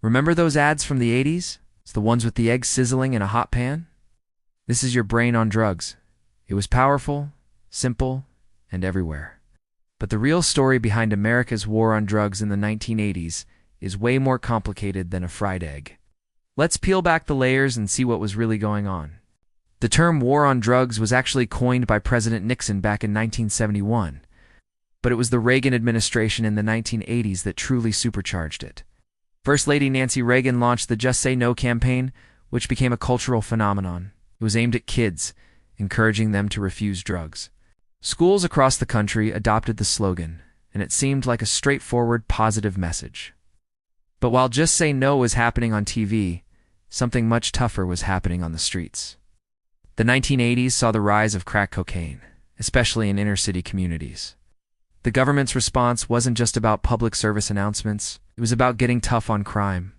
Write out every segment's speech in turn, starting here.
Remember those ads from the 80s? It's the ones with the eggs sizzling in a hot pan? This is your brain on drugs. It was powerful, simple, and everywhere. But the real story behind America's war on drugs in the 1980s is way more complicated than a fried egg. Let's peel back the layers and see what was really going on. The term war on drugs was actually coined by President Nixon back in 1971, but it was the Reagan administration in the 1980s that truly supercharged it. First Lady Nancy Reagan launched the Just Say No campaign, which became a cultural phenomenon. It was aimed at kids, encouraging them to refuse drugs. Schools across the country adopted the slogan, and it seemed like a straightforward, positive message. But while Just Say No was happening on TV, something much tougher was happening on the streets. The 1980s saw the rise of crack cocaine, especially in inner-city communities. The government's response wasn't just about public service announcements, it was about getting tough on crime.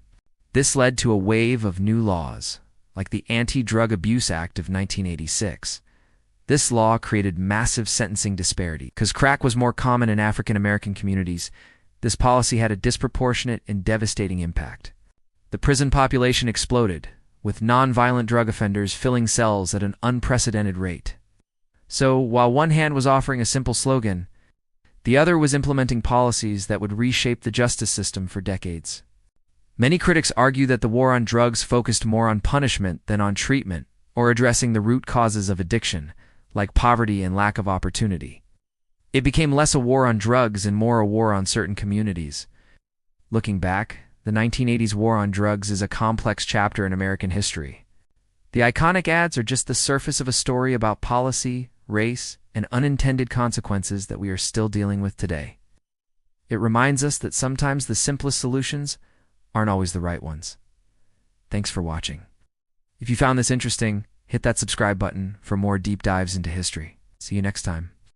This led to a wave of new laws, like the Anti-Drug Abuse Act of 1986. This law created massive sentencing disparity. Because crack was more common in African American communities, this policy had a disproportionate and devastating impact. The prison population exploded, with non-violent drug offenders filling cells at an unprecedented rate. So, while one hand was offering a simple slogan, the other was implementing policies that would reshape the justice system for decades. Many critics argue that the war on drugs focused more on punishment than on treatment or addressing the root causes of addiction, like poverty and lack of opportunity. It became less a war on drugs and more a war on certain communities. Looking back, the 1980s war on drugs is a complex chapter in American history. The iconic ads are just the surface of a story about policy, race, and unintended consequences that we are still dealing with today. It reminds us that sometimes the simplest solutions aren't always the right ones. Thanks for watching. If you found this interesting, hit that subscribe button for more deep dives into history. See you next time.